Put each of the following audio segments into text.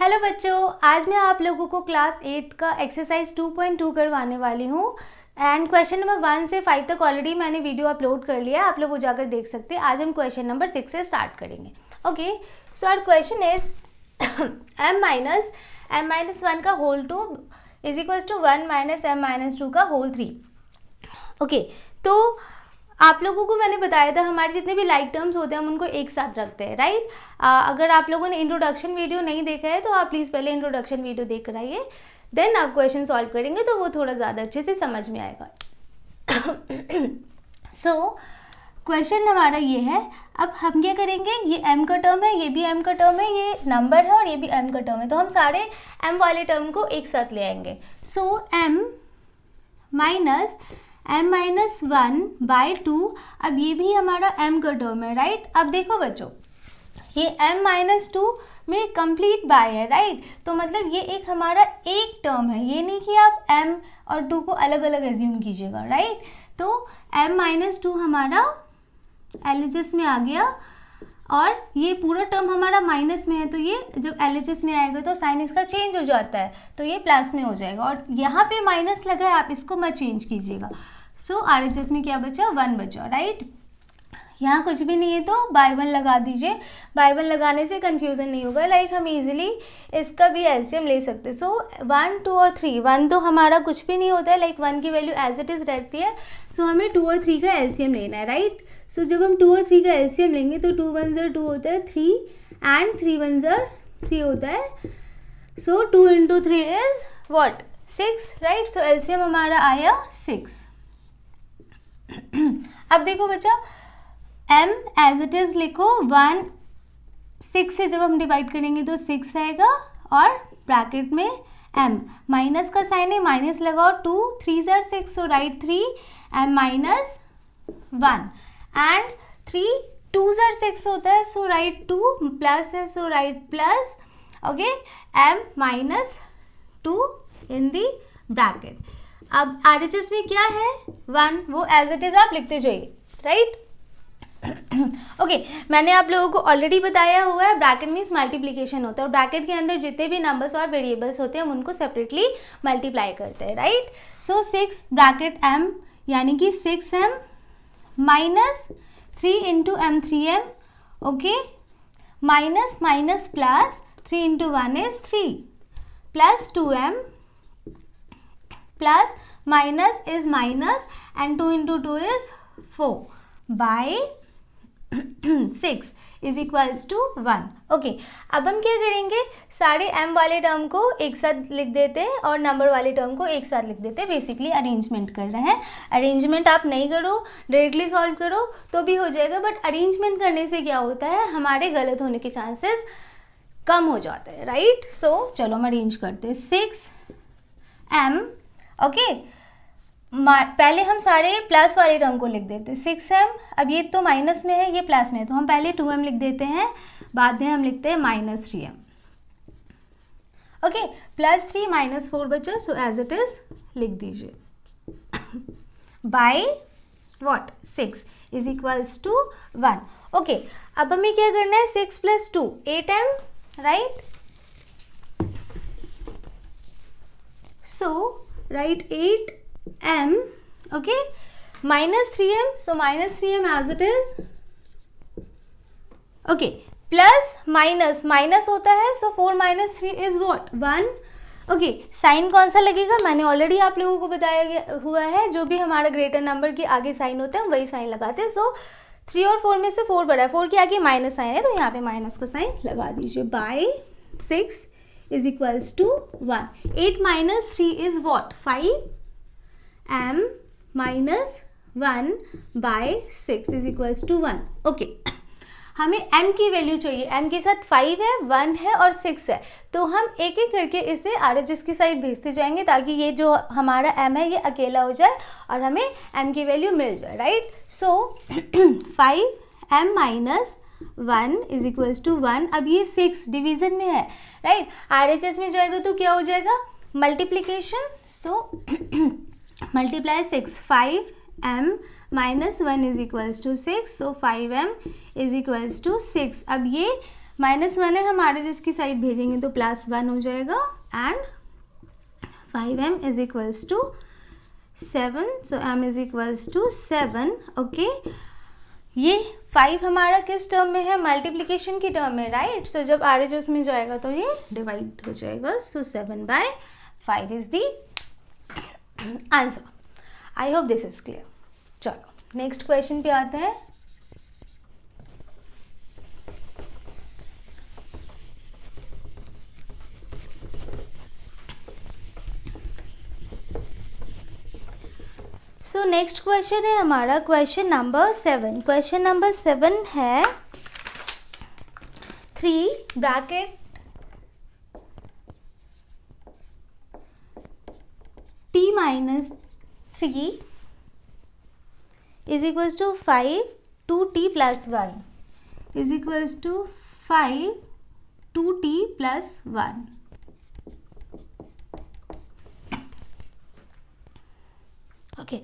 Hello बच्चों, आज मैं आप लोगों को क्लास 8 का एक्सरसाइज 2.2 करवाने वाली हूँ एंड क्वेश्चन नंबर 1 से 5 तक ऑलरेडी मैंने वीडियो अपलोड कर लिया है, आप लोग वो जाकर देख सकते हैं। आज हम क्वेश्चन नंबर 6 से स्टार्ट करेंगे। Okay, so our question is m-1 का whole 2 is equals to 1 - m-2 का होल 3। ओके, तो आप लोगों को मैंने बताया था हमारे जितने भी लाइक टर्म्स होते हैं हम उनको एक साथ रखते हैं, राइट। अगर आप लोगों ने इंट्रोडक्शन वीडियो नहीं देखा है तो आप प्लीज़ पहले इंट्रोडक्शन वीडियो देख कर आइए, देन आप क्वेश्चन सॉल्व करेंगे तो वो थोड़ा ज़्यादा अच्छे से समझ में आएगा। सो क्वेश्चन हमारा ये है, अब हम क्या करेंगे, ये m का टर्म है, ये भी m का टर्म है, ये नंबर है और ये भी m का टर्म है, तो हम सारे m वाले टर्म को एक साथ ले आएंगे। सो m-1/2, अब ये भी हमारा m का टर्म है, राइट। अब देखो बच्चों, ये m-2 में कंप्लीट बाय है, राइट। तो मतलब ये एक हमारा एक टर्म है, ये नहीं कि आप m और 2 को अलग अलग एज्यूम कीजिएगा, राइट। तो m-2 हमारा LHS में आ गया और ये पूरा टर्म हमारा माइनस में है, तो ये जब LHS में आएगा तो साइन इसका चेंज हो जाता है, तो ये प्लस में हो जाएगा और यहाँ पे माइनस लगा है, आप इसको मत चेंज कीजिएगा। सो RHS में क्या बचा, 1 बचा, राइट। यहाँ कुछ भी नहीं है तो बाय 1 लगा दीजिए, बाय 1 लगाने से कन्फ्यूज़न नहीं होगा, लाइक हम इजीली इसका भी एलसीएम ले सकते हैं। सो 1, 2 और 3, 1 तो हमारा कुछ भी नहीं होता है, लाइक 1 की वैल्यू एज इट इज़ रहती है। सो हमें 2 और 3 का एलसीएम लेना है, राइट। सो जब हम 2 और 3 का एलसीएम लेंगे तो 2 1 ज़र 2 होता है 3 एंड 3 1 ज़र 3 होता है। सो 2 × 3 is what, 6, right. So LCM हमारा आया 6। अब देखो बच्चा, m एज इट इज़ लिखो, 1 6 से जब हम डिवाइड करेंगे तो 6 आएगा और ब्रैकेट में m, माइनस का साइन है, माइनस लगाओ, 2 3 ज़र 6, सो राइट 3 m-1 एंड 3 2 ज़र 6 होता है, सो राइट 2 प्लस है, सो राइट प्लस, ओके, m-2 इन दी ब्रैकेट। अब RHS में क्या है, 1, वो एज इट इज़ आप लिखते जाइए, राइट। ओके, मैंने आप लोगों को ऑलरेडी बताया हुआ है, ब्रैकेट मीन्स मल्टीप्लिकेशन होता है और ब्रैकेट के अंदर जितने भी नंबर्स और वेरिएबल्स होते हैं हम उनको सेपरेटली मल्टीप्लाई करते हैं, राइट। सो 6 ब्रैकेट m यानी कि 6m minus 3 × m3m, okay, minus minus plus 3 × 1 is 3 plus 2m plus minus is minus and 2 × 2 is 4 by 6 is equals to 1। Okay, अब हम क्या करेंगे, सारे m वाले टर्म को एक साथ लिख देते हैं और नंबर वाले टर्म को एक साथ लिख देते हैं। बेसिकली अरेंजमेंट कर रहे हैं। अरेंजमेंट आप नहीं करो, डायरेक्टली सॉल्व करो तो भी हो जाएगा, बट अरेंजमेंट करने से क्या होता है, हमारे गलत होने के चांसेस कम हो जाते हैं, राइट। सो चलो हम अरेंज करते हैं। 6m, ओके, पहले हम सारे प्लस वाले टर्म को लिख देते हैं। 6m, अब ये तो माइनस में है, ये प्लस में है, तो हम पहले 2m लिख देते हैं, बाद में हम लिखते हैं -3m, ओके, +3 -4 बचा, सो एज इट इज लिख दीजिए by what, 6 is equals to 1। Okay, अब हमें क्या करना है, 6 + 2 8m, right. So right 8m, okay, -3m, so -3m as it is, okay, plus minus minus होता है, so 4 - 3 is what, 1, okay, sign कौन सा लगेगा, मैंने ऑलरेडी आप लोगों को बताया गया हुआ है, जो भी हमारा ग्रेटर नंबर के आगे साइन होता है हम वही साइन लगाते हैं। सो 3 और 4 में से 4 बड़ा है, 4 के आगे माइनस साइन है, तो यहाँ पे माइनस का साइन लगा दीजिए by 6 is equals to 1। 8 - 3 is what, 5 m-1 by 6 is equals to 1। Okay, हमें m की वैल्यू चाहिए, m के साथ 5 है, 1 है और 6 है, तो हम एक एक करके इसे RHS की साइड भेजते जाएंगे ताकि ये जो हमारा m है ये अकेला हो जाए और हमें m की वैल्यू मिल जाए, right. So 5m-1 is equals to 1। अब ये 6 डिवीजन में है, राइट, RHS में जाएगा तो क्या हो जाएगा, multiplication. So multiply 6, 5m - 1 is equals to 6, so 5m is equals to 6। अब ये -1 है, हमारे जिसकी साइड भेजेंगे तो +1 हो जाएगा and 5m is equals to 7, so m is equals to 7। Okay, ये 5 हमारा किस टर्म में है, मल्टीप्लिकेशन की टर्म में, राइट। सो जब RHS में जाएगा तो ये डिवाइड हो जाएगा, सो 7/5 is the answer. I hope this is clear. चलो नेक्स्ट क्वेश्चन पे आते हैं। सो नेक्स्ट क्वेश्चन है हमारा क्वेश्चन नंबर 7। क्वेश्चन नंबर 7 है 3 bracket t-3 is equals to 5 2t + 1 is equals to 5 2t + 1। Okay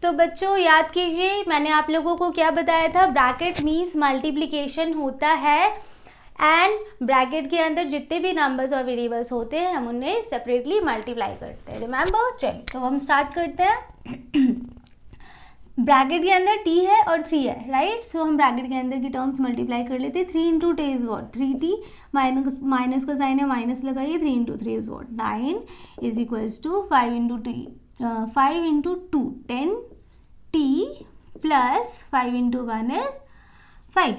तो बच्चों याद कीजिए, मैंने आप लोगों को क्या बताया था, ब्रैकेट मीन्स मल्टीप्लिकेशन होता है एंड ब्रैकेट के अंदर जितने भी नंबर्स और वेरिएबल्स होते हैं हम उन्हें सेपरेटली मल्टीप्लाई करते हैं, रिमेंबर। चलिए तो हम स्टार्ट करते हैं। ब्रैकेट के अंदर t है और 3 है, राइट। सो हम ब्रैकेट के अंदर की टर्म्स मल्टीप्लाई कर लेते हैं। 3 × t is what 3t, minus का साइन है, माइनस लगाइए, 3 × 3 is what 9 is equals to 5 × 2 10t plus 5 × 1 is 5।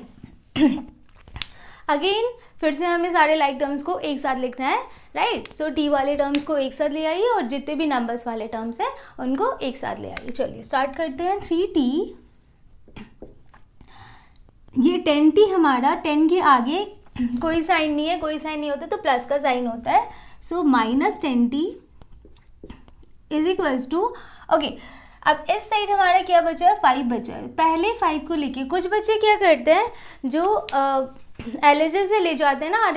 Again फिर से हमें सारे लाइक टर्म्स को एक साथ लिखना है, राइट। सो t वाले टर्म्स को एक साथ ले आइए और जितने भी नंबर्स वाले टर्म्स हैं उनको एक साथ ले आइए। चलिए स्टार्ट करते हैं। 3t, ये 10t हमारा 10 के आगे कोई साइन नहीं है, कोई साइन नहीं होता तो प्लस का साइन होता है, so -10t is equals to, okay. अब इस साइड हमारा क्या बचा है, 5 बचा है। पहले 5 को लेके कुछ बच्चे क्या करते हैं, जो LHS से ले जाते हैं ना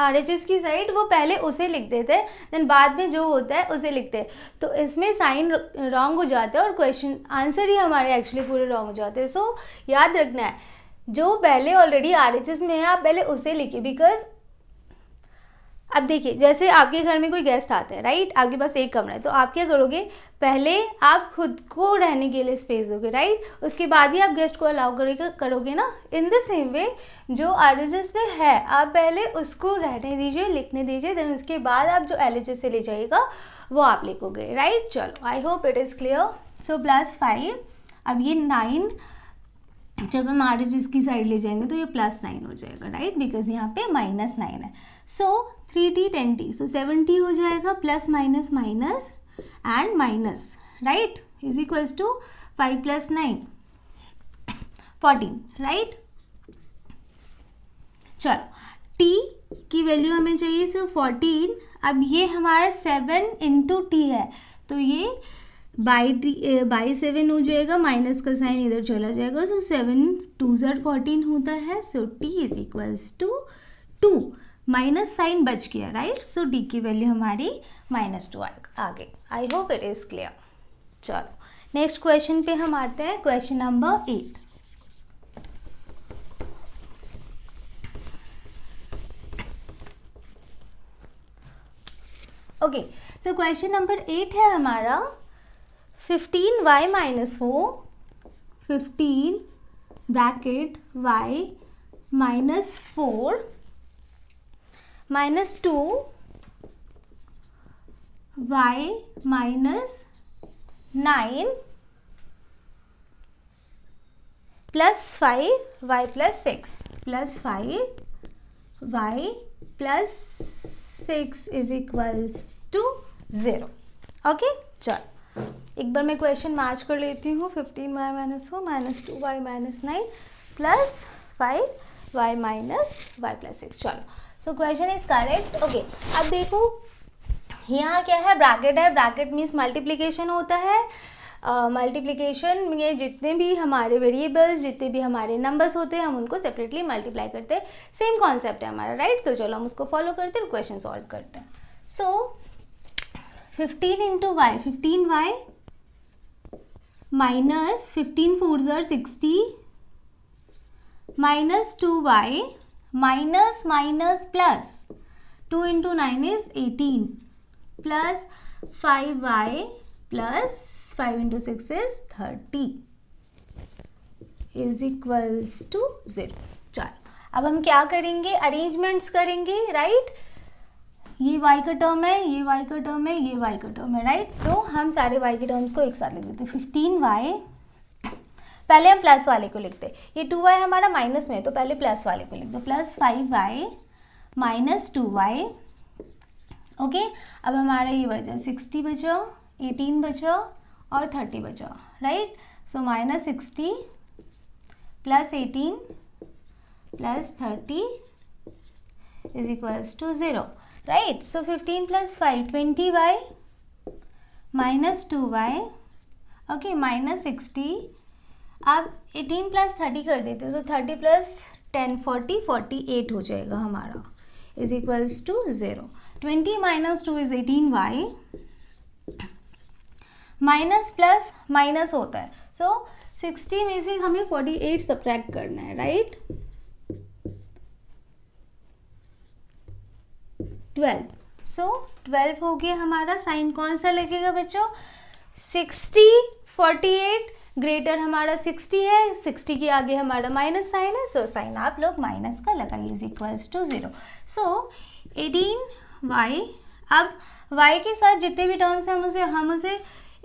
RHS की साइड, वो पहले उसे लिख देते हैं, देन बाद में जो होता है उसे लिखते हैं, तो इसमें साइन रॉन्ग हो जाता है और क्वेश्चन आंसर ही हमारे एक्चुअली पूरे रॉन्ग हो जाते हैं। सो याद रखना है, जो पहले ऑलरेडी RHS में है आप पहले उसे लिखिए, बिकॉज अब देखिए जैसे आपके घर में कोई गेस्ट आता है, राइट, आपके पास एक कमरा है, तो आप क्या करोगे, पहले आप खुद को रहने के लिए स्पेस दोगे, राइट, उसके बाद ही आप गेस्ट को अलाउ करोगे ना। इन द सेम वे जो RHS में है आप पहले उसको रहने दीजिए, लिखने दीजिए, देन उसके बाद आप जो LHS से ले जाइएगा वो आप लिखोगे, राइट। चलो I hope it is clear. So +5, अब ये 9 जब हम RHS की साइड ले जाएंगे तो ये +9 हो जाएगा, राइट, बिकॉज यहाँ पे -9 है। सो 3t 10t, सो 7t हो जाएगा, plus minus minus and minus, right, is equals to 5 + 9 14, right. चलो t की वैल्यू हमें चाहिए, सो 14। अब ये हमारा 7 × t है, तो ये बाई 7 हो जाएगा, माइनस का साइन इधर चला जाएगा, सो 7 2 14 होता है, so t is equals to 2, minus sign बच गया, राइट। सो d की वैल्यू हमारी -2 आ गई। I hope it is clear. चलो नेक्स्ट क्वेश्चन पे हम आते हैं, question number 8। Okay, so question number 8 है हमारा 15y - 4, 15 bracket y -4 -2 y -9 +5 y +6 +5 y +6 is equals to 0। Okay, चलो एक बार मैं क्वेश्चन मैच कर लेती हूँ। 15y - 4 -2y -9 +5 y -6। चलो, so question is correct. Okay, अब देखो यहाँ क्या है, ब्रैकेट है, ब्रैकेट मीन्स मल्टीप्लिकेशन होता है। मल्टीप्लिकेशन में जितने भी हमारे वेरिएबल्स, जितने भी हमारे नंबर्स होते हैं हम उनको सेपरेटली मल्टीप्लाई करते हैं। सेम कॉन्सेप्ट है हमारा, राइट। तो चलो हम उसको फॉलो करते हैं और क्वेश्चन सॉल्व करते हैं। So 15 × y, 15y -15 4s are 60 minus 2y minus minus plus 2 into 9 is 18 plus 5y plus 5 into 6 is 30 is equals to 0। चलो अब हम क्या करेंगे, अरेंजमेंट्स करेंगे, राइट। ये y का टर्म है, ये y का टर्म है, ये y का टर्म है, राइट। तो हम सारे y के टर्म्स को एक साथ लिख देते हैं। 15y, पहले हम प्लस वाले को लिखते हैं, ये 2y हमारा माइनस में है तो पहले प्लस वाले को लिख दो, plus 5y minus 2y। Okay, अब हमारा ये बचा 60 बचा, 18 बचा और 30 बचा, right. So minus 60 plus 18 plus 30 is equals to 0, right. So 15 plus 5 20y minus 2y, okay, minus 60। अब 18 प्लस 30 कर देते हैं तो 30 प्लस 10 40 48 हो जाएगा हमारा, is equals to 0। 20 minus 2 is 18y, minus plus minus होता है, सो 60 में से हमें 48 सब्ट्रैक्ट करना है, राइट। 12, सो 12 हो गया हमारा। साइन कौन सा लगेगा बच्चों, 60 48 ग्रेटर हमारा 60 है, 60 के आगे हमारा माइनस साइन है, सो साइन आप लोग माइनस का लगाइए, is equals to 0। So 18y, अब y के साथ जितने भी टर्म्स हैं हम उसे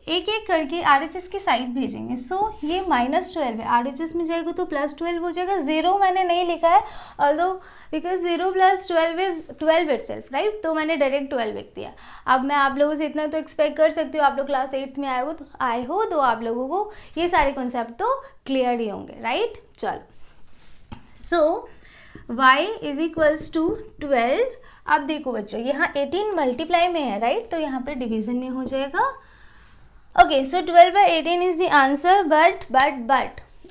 एक एक करके RHS की साइड भेजेंगे। सो ये -12 है, RHS में जाएगा तो +12 हो जाएगा। 0 मैंने नहीं लिखा है, although because 0 + 12 is 12 itself, right. तो मैंने डायरेक्ट 12 लिख दिया। अब मैं आप लोगों से इतना तो एक्सपेक्ट कर सकती हूँ, आप लोग क्लास 8th में आए हो तो आप लोगों को ये सारे कॉन्सेप्ट तो क्लियर ही होंगे, राइट। चलो, सो y इज इक्वल्स टू 12। अब देखो बच्चों, यहाँ 18 मल्टीप्लाई में है, राइट, तो यहाँ पे डिवीजन में हो जाएगा। Okay, so 12/18 is the answer, but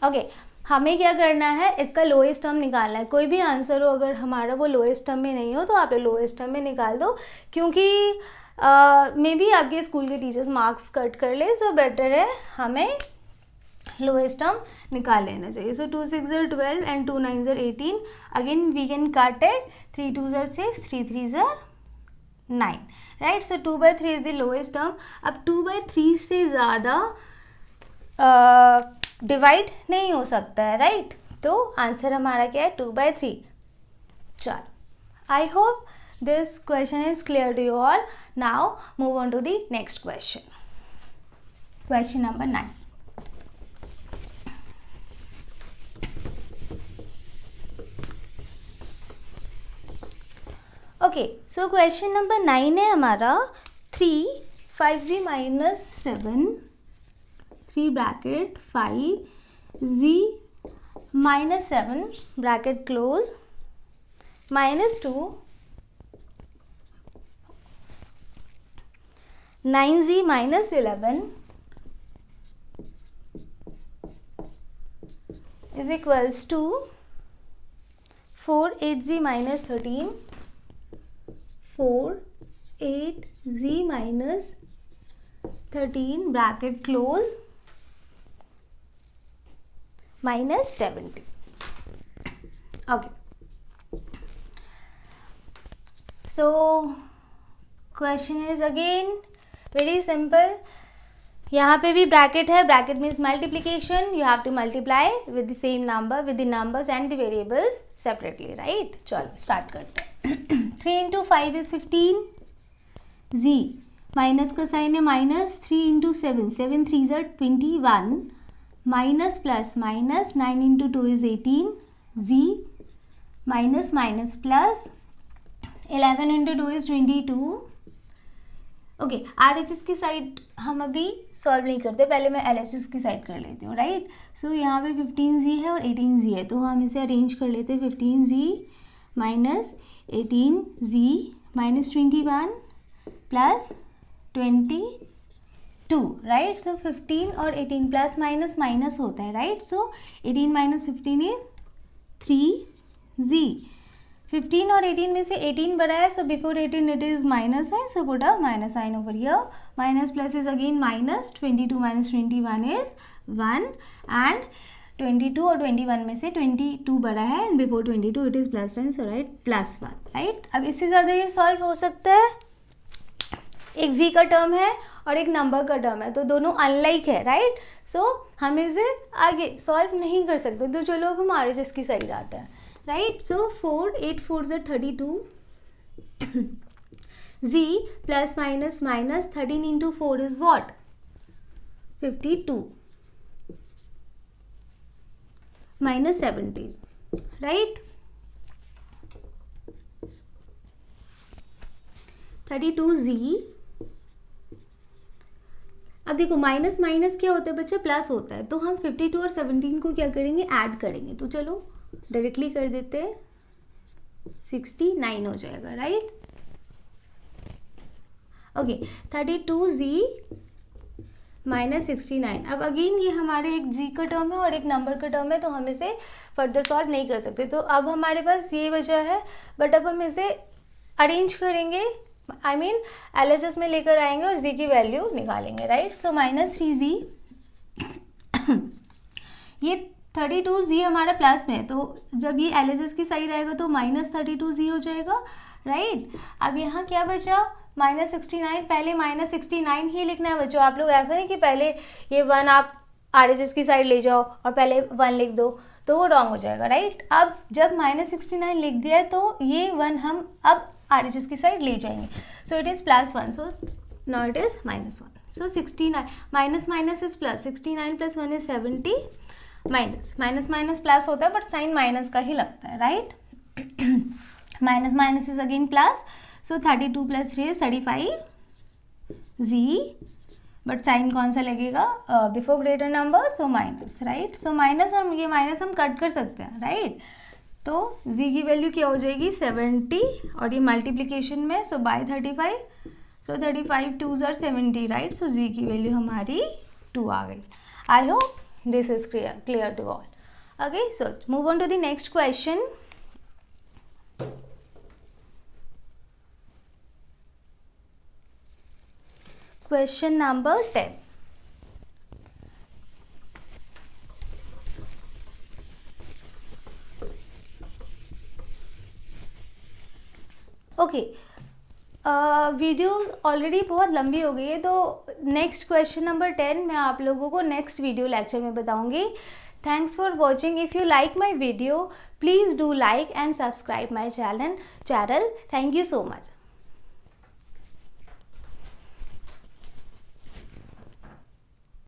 okay, हमें क्या करना है, इसका लोएस्ट टर्म निकालना है। कोई भी आंसर हो अगर हमारा वो लोएस्ट टर्म में नहीं हो तो आप लोएस्ट टर्म में निकाल दो, क्योंकि मे बी आपके स्कूल के टीचर्स मार्क्स कट कर ले, सो बेटर है हमें लोएस्ट टर्म निकाल लेना चाहिए। So 2 6 are 12 and 2 9 are 18, again we can cut it, 3 2 are 6, 3 3 are 9, right. So 2/3 is the lowest term. अब 2/3 से ज़्यादा डिवाइड नहीं हो सकता है, राइट। तो आंसर हमारा क्या है, 2/3। चलो, I hope this question is clear to you all. Now move on to the next question, question number 9। Okay, so question number 9 है हमारा 3 5z minus 7 3 bracket 5z minus 7 bracket close minus 2 9z minus 11 is equals to 4 8z minus 13 4 8z minus 13 bracket close minus 70. Okay, so question is again very simple. यहाँ पे भी bracket है, bracket means multiplication, you have to multiply with the same number with the numbers and the variables separately, right. चलो start करते हैं। 3 into 5 is 15, z minus का sign है minus, 3 into 7 7 3s are 21, minus plus minus, 9 into 2 is 18, z minus minus plus, 11 into 2 is 22। Okay, RHS की side हम अभी solve नहीं करते, पहले मैं LHS की साइड कर लेती हूँ, राइट। सो यहाँ पे 15z है और 18z है, तो हम इसे अरेंज कर लेते हैं। 15z minus 18z minus 21 plus 22, right. So 15 और 18 प्लस माइनस माइनस होता है, right. So 18 minus 15 is 3z। 15 और 18 में से 18 बड़ा है, so before 18 it is minus है, so put a minus sign over here. Minus plus is again minus, 22 minus 21 is 1 and 22 और 21 में से 22 बड़ा है and before 22 it is plus sign, so right +1, right. अब इससे ज़्यादा ये सॉल्व हो सकता है, एक जी का टर्म है और एक नंबर का टर्म है, तो दोनों अनलाइक है, राइट। सो हम इसे आगे सॉल्व नहीं कर सकते, तो चलो अब हम आर एच एस की साइड आते हैं, right. So 4 8 4 32 z plus minus minus 13 into 4 is what 52 minus 17, right. 32z, अब देखो माइनस माइनस क्या होता है बच्चा, प्लस होता है, तो हम 52 और 17 को क्या करेंगे, ऐड करेंगे, तो चलो डायरेक्टली कर देते हैं, 69 हो जाएगा, राइट। Okay, 32z minus 69। अब अगेन ये हमारे एक जी का टर्म है और एक नंबर का टर्म है, तो हम इसे फर्दर सॉल्व नहीं कर सकते, तो अब हमारे पास ये बचा है, बट अब हम इसे अरेंज करेंगे, आई मीन LHS में लेकर आएंगे और z की वैल्यू निकालेंगे, राइट। सो -3z, ये 32z हमारा प्लस में है, तो जब ये LHS की साइड आएगा तो -32z हो जाएगा, राइट। अब यहाँ क्या बचा, -69, पहले -69 ही लिखना है बच्चों, आप लोग ऐसा नहीं कि पहले ये 1 आप RHS की साइड ले जाओ और पहले 1 लिख दो, तो वो रॉन्ग हो जाएगा, राइट। अब जब -69 लिख दिया है तो ये 1 हम अब RHS की साइड ले जाएंगे, so it is +1, so now it is -1, so 69 minus minus is plus, 69 + 1 is 70, minus minus plus होता है बट साइन माइनस का ही लगता है, right. Minus minus is again plus, so 32 + 3 is 35z, but sign कौन सा लगेगा, before greater number, so minus, right. So minus और ये माइनस हम कट कर सकते हैं, राइट। तो z की वैल्यू क्या हो जाएगी 70 और ये मल्टीप्लिकेशन में, so by 35, so 35 2s are 70, right. So z की वैल्यू हमारी 2 आ गई। I hope this is clear to all. Okay, so move on to the next question. Question number 10। Okay, video already बहुत लंबी हो गई है, तो नेक्स्ट क्वेश्चन नंबर 10 मैं आप लोगों को नेक्स्ट वीडियो लेक्चर में बताऊंगी। Thanks for watching. If you like my video please do like and subscribe my channel. Thank you so much.